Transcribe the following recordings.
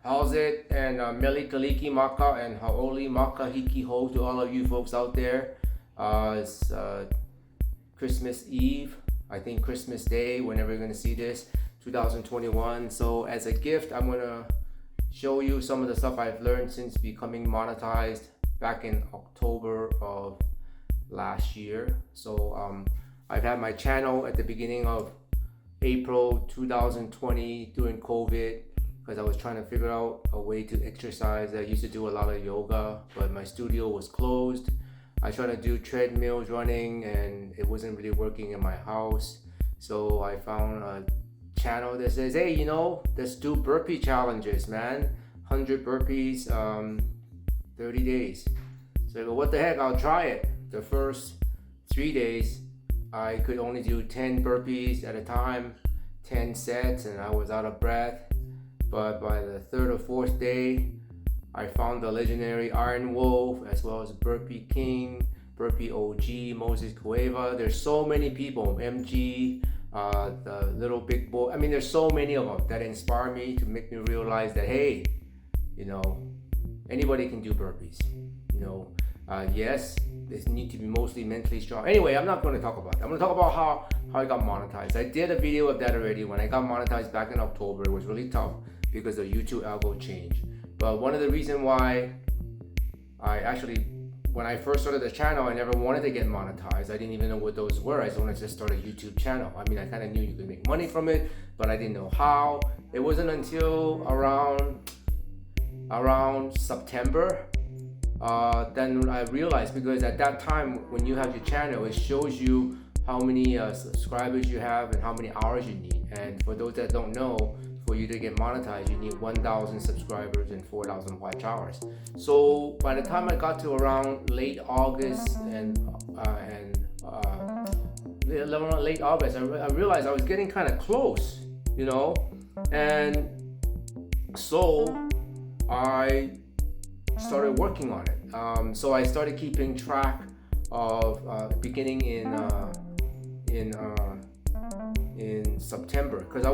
How's it? And Meli Kaliki Maka and Haoli Maka Hiki Ho to all of you folks out there. It's Christmas Eve, I think Christmas Day, whenever you're going to see this, 2021. So as a gift, I'm going to show you some of the stuff I've learned since becoming monetized back in October of last year. So I've had my channel at the beginning of April 2020 during COVID, because I was trying to figure out a way to exercise. I used to do a lot of yoga, but my studio was closed. I tried to do treadmills running and it wasn't really working in my house. So I found a channel that says, hey, let's do burpee challenges, man. 100 burpees, 30 days. So I go, what the heck, I'll try it. The first 3 days, I could only do 10 burpees at a time, 10 sets, and I was out of breath. But by the third or fourth day, I found the legendary Iron Wolf, as well as Burpee King, Burpee OG, Moses Cueva. There's so many people, MG, the Little Big Boy. I mean, there's so many of them that inspire me to make me realize that, hey, anybody can do burpees. Yes, they need to be mostly mentally strong. Anyway, I'm not going to talk about that. I'm going to talk about how I got monetized. I did a video of that already. When I got monetized back in October, it was really tough because the YouTube algo changed. But one of the reasons why when I first started the channel, I never wanted to get monetized. I didn't even know what those were. I just wanted to just start a YouTube channel. I mean, I kind of knew you could make money from it, but I didn't know how. It wasn't until around September then I realized, because at that time when you have your channel, it shows you how many subscribers you have and how many hours you need. And for those that don't know, for you to get monetized, you need 1,000 subscribers and 4,000 watch hours. So by the time I got to around late August late August, I realized I was getting kind of close, and so I started working on it. So I started keeping track of beginning in September, because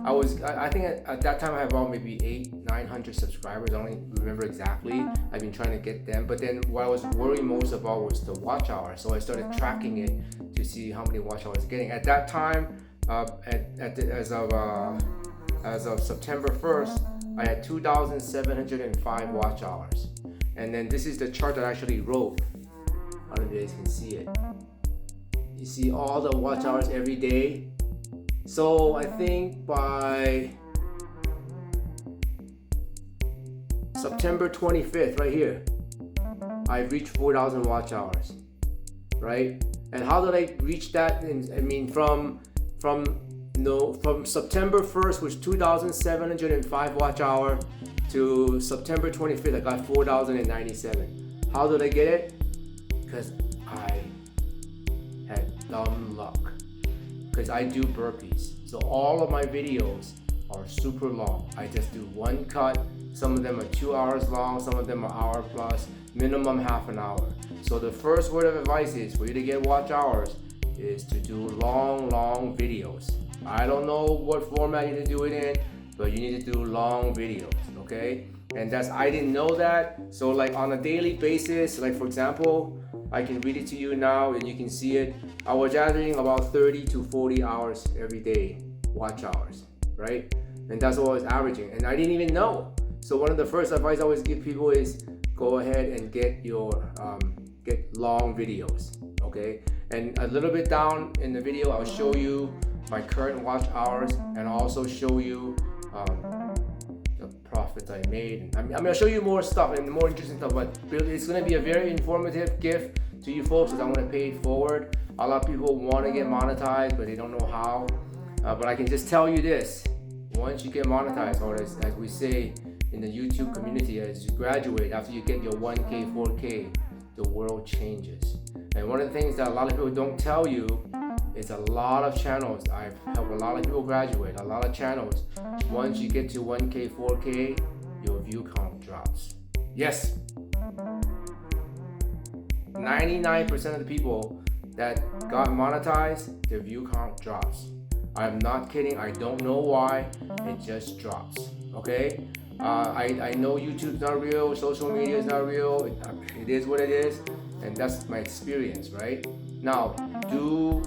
I think at that time I have about maybe 800-900 subscribers. I don't remember exactly. I've been trying to get them, but then what I was worried most about was the watch hours. So I started tracking it to see how many watch hours I was getting. At that time, as of September 1st, I had 2,705 watch hours. And then this is the chart that I actually wrote. I don't know if you guys can see it. You see all the watch hours every day. So I think by September 25th, right here, I've reached 4,000 watch hours, right? And how did I reach that? From September 1st was 2,705 watch hour to September 25th, I got 4,097. How did I get it? Because I had dumb luck. Because I do burpees. So all of my videos are super long. I just do one cut. Some of them are 2 hours long, some of them are hour plus, minimum half an hour. So the first word of advice is for you to get watch hours is to do long videos. I don't know what format you need to do it in, but you need to do long videos, okay? And I didn't know that. So like on a daily basis, like for example, I can read it to you now and you can see it. I was averaging about 30 to 40 hours every day, watch hours, right? And that's what I was averaging, and I didn't even know. So one of the first advice I always give people is go ahead and get long videos, okay? And a little bit down in the video, I'll show you my current watch hours and also show you the profits I made. I'm gonna show you more stuff and more interesting stuff, but it's gonna be a very informative gift to you folks, because I'm gonna pay it forward. A lot of people want to get monetized, but they don't know how. But I can just tell you this: once you get monetized, or as we say in the YouTube community, as you graduate, after you get your 1K, 4K, the world changes. And one of the things that a lot of people don't tell you is a lot of channels. I've helped a lot of people graduate. A lot of channels, once you get to 1K, 4K, your view count drops. Yes, 99% of the people that got monetized, their view count drops. I'm not kidding. I don't know why. It just drops. Okay? I know YouTube's not real, social media is not real. It is what it is, and that's my experience, right? Now, do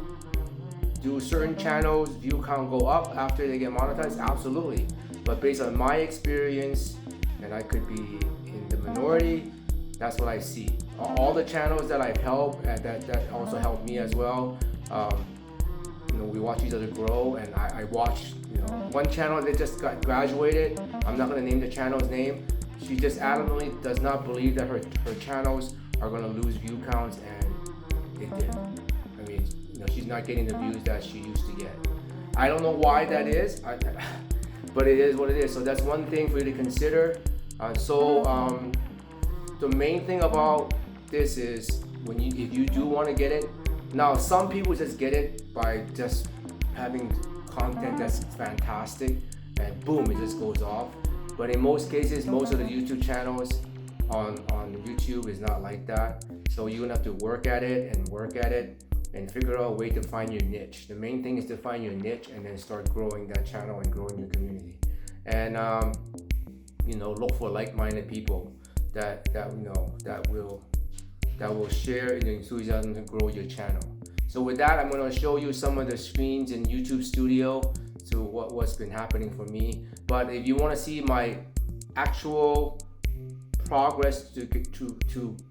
certain channels view count go up after they get monetized? Absolutely, but based on my experience, and I could be in the minority, that's what I see. All the channels that I've helped, that also helped me as well. We watch each other grow, and I watch, one channel that just got graduated. I'm not gonna name the channel's name. She just adamantly does not believe that her channels are gonna lose view counts, and it did. I mean, she's not getting the views that she used to get. I don't know why that is, but it is what it is. So that's one thing for you to consider. The main thing about this is if you do want to get it. Now, some people just get it by just having content that's fantastic, and boom, it just goes off. But in most cases, most of the YouTube channels on YouTube is not like that. So you're gonna have to work at it and figure out a way to find your niche. The main thing is to find your niche and then start growing that channel and growing your community. And look for like-minded people that will share the enthusiasm to grow your channel. So with that, I'm going to show you some of the screens in YouTube Studio to what's been happening for me. But if you want to see my actual progress to get to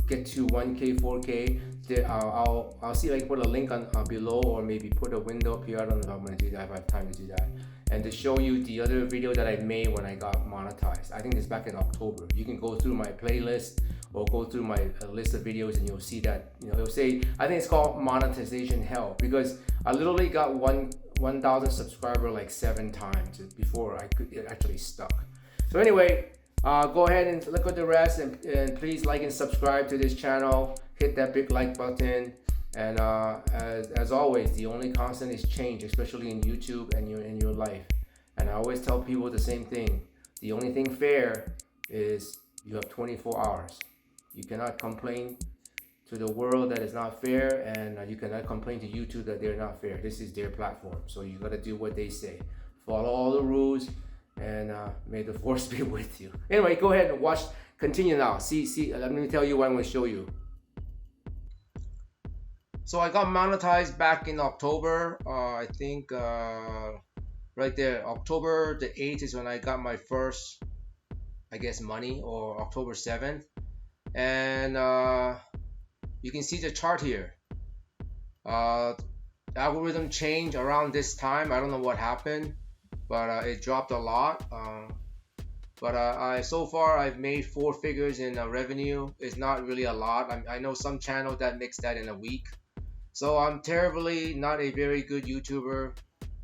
1K, 4K, I'll see if I can put a link on below, or maybe put a window up here. I don't know if I'm going to do that, if I have time to do that. And to show you the other video that I made when I got monetized. I think it's back in October. You can go through my playlist or go through my list of videos, and you'll see that, it'll say, I think it's called monetization hell, because I literally got 1,000 subscriber like 7 times before it actually stuck. So anyway, go ahead and look at the rest, and please like and subscribe to this channel. Hit that big like button. And as always, the only constant is change, especially in YouTube and in your life. And I always tell people the same thing. The only thing fair is you have 24 hours. You cannot complain to the world that it's not fair, and you cannot complain to YouTube that they're not fair. This is their platform, so you gotta do what they say. Follow all the rules, and may the force be with you. Anyway, go ahead and watch. Continue now. See. Let me tell you what I'm gonna show you. So I got monetized back in October. I think right there, October the 8th is when I got my first, I guess, money, or October 7th. And you can see the chart here. Algorithm changed around this time. I don't know what happened, but it dropped a lot. But so far I've made 4 figures in revenue. It's not really a lot. I know some channel that makes that in a week. So I'm terribly not a very good YouTuber,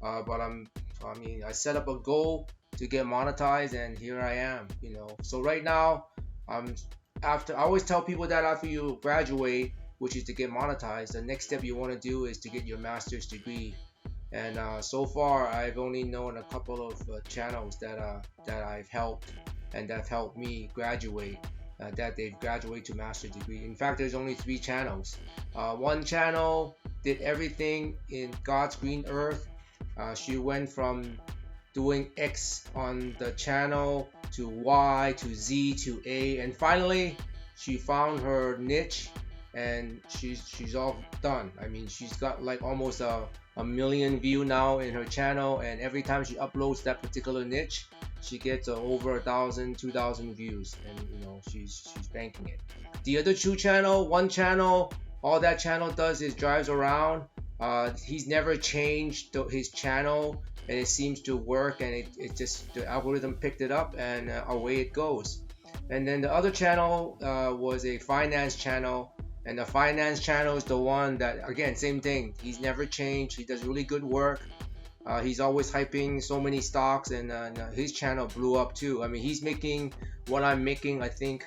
but I set up a goal to get monetized, and here I am. So right now, I always tell people that after you graduate, which is to get monetized, the next step you want to do is to get your master's degree. And so far, I've only known a couple of channels that I've helped, and that have helped me graduate. That they've graduated to master's degree. In fact, there's only 3 channels. One channel did everything in God's green earth. She went from doing X on the channel to Y to Z to A, and finally she found her niche, and she's all done. I mean, she's got like almost a million views now in her channel, and every time she uploads that particular niche, she gets over 1,000, 2,000 views, and she's banking it. The other 2 channel, one channel, all that channel does is drives around. He's never changed his channel, and it seems to work, and it just, the algorithm picked it up, and away it goes. And then the other channel was a finance channel, and the finance channel is the one that, again, same thing. He's never changed. He does really good work. He's always hyping so many stocks, and his channel blew up too. I mean, he's making what I'm making, I think,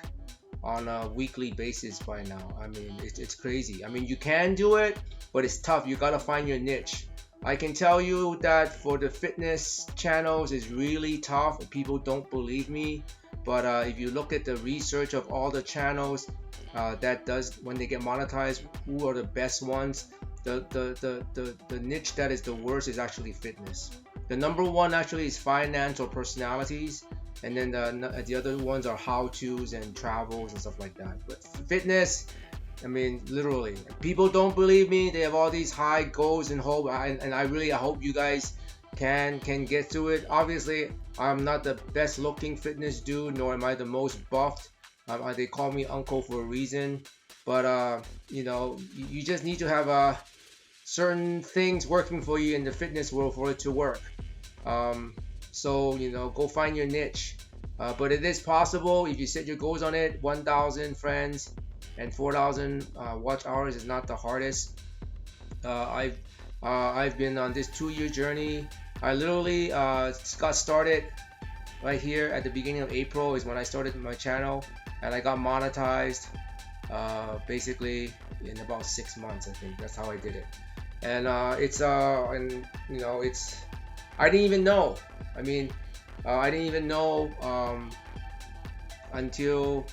on a weekly basis by now. I mean, it's crazy. I mean, you can do it, but it's tough. You gotta find your niche. I can tell you that for the fitness channels, it's really tough. People don't believe me, but if you look at the research of all the channels that does, when they get monetized, who are the best ones, the niche that is the worst is actually fitness. The number 1 actually is finance or personalities, and then the other ones are how-tos and travels and stuff like that. But fitness, I mean, literally, people don't believe me. They have all these high goals and hope, and I hope you guys can get through it. Obviously, I'm not the best looking fitness dude, nor am I the most buffed. They call me uncle for a reason. But you know, you just need to have certain things working for you in the fitness world for it to work. So you know, go find your niche. But it is possible if you set your goals on it. 1,000 friends and 4,000 watch hours is not the hardest. I've been on this 2-year journey. I literally got started right here at the beginning of April is when I started my channel, and I got monetized basically in about 6 months. I think that's how I did it. And and you know, I didn't even know. I mean, I didn't even know until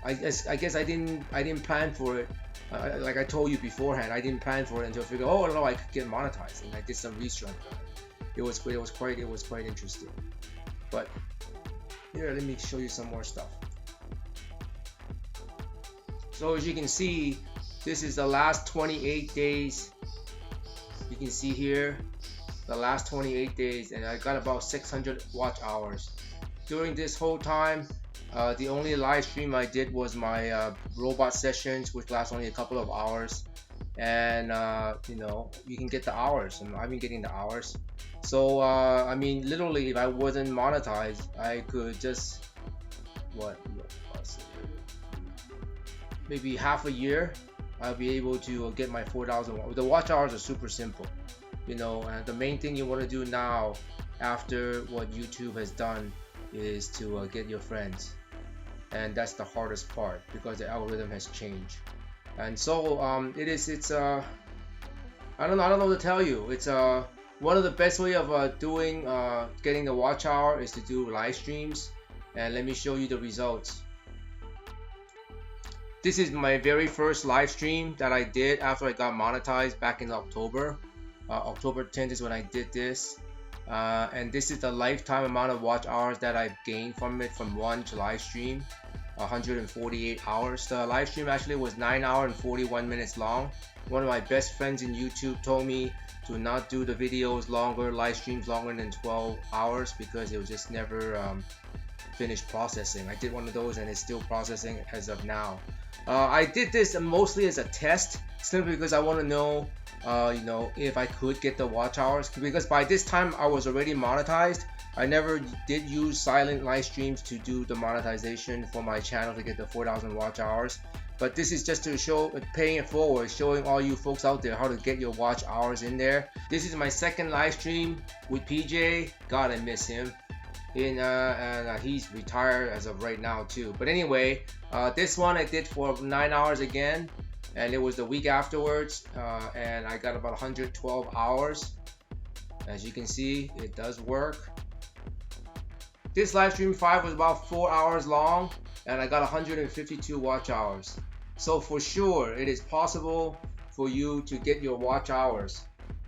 I guess I didn't plan for it. Like I told you beforehand, I didn't plan for it until I figured, oh no, I could get monetized, and I did some research. It was quite interesting. But here, let me show you some more stuff. So as you can see, this is the last 28 days. You can see here the last 28 days, and I got about 600 watch hours. During this whole time, the only live stream I did was my robot sessions, which last only a couple of hours. And you know, you can get the hours, and I've been getting the hours. So I mean, literally, if I wasn't monetized, I could just maybe half a year, I'll be able to get my 4,000. The watch hours are super simple, you know. And the main thing you want to do now, after what YouTube has done, is to get your friends, and that's the hardest part because the algorithm has changed. And so it's I don't know what to tell you. It's one of the best way of getting the watch hour is to do live streams, and let me show you the results. This is my very first live stream that I did after I got monetized back in October. October 10th is when I did this, and this is the lifetime amount of watch hours that I've gained from it from one live stream. 148 hours. The live stream actually was 9 hours and 41 minutes long. One of my best friends in YouTube told me to not do the videos longer, live streams longer than 12 hours because it was just never finished processing. I did one of those and it's still processing as of now. I did this mostly as a test, simply because I want to know you know, if I could get the watch hours, because by this time I was already monetized. I never did use silent live streams to do the monetization for my channel to get the 4,000 watch hours. But this is just to show, paying it forward, showing all you folks out there how to get your watch hours in there. This is my second live stream with PJ. God, I miss him. And he's retired as of right now too. But anyway, this one I did for 9 hours again, and it was the week afterwards, and I got about 112 hours. As you can see, it does work. This live stream 5 was about 4 hours long, and I got 152 watch hours. So for sure, it is possible for you to get your watch hours.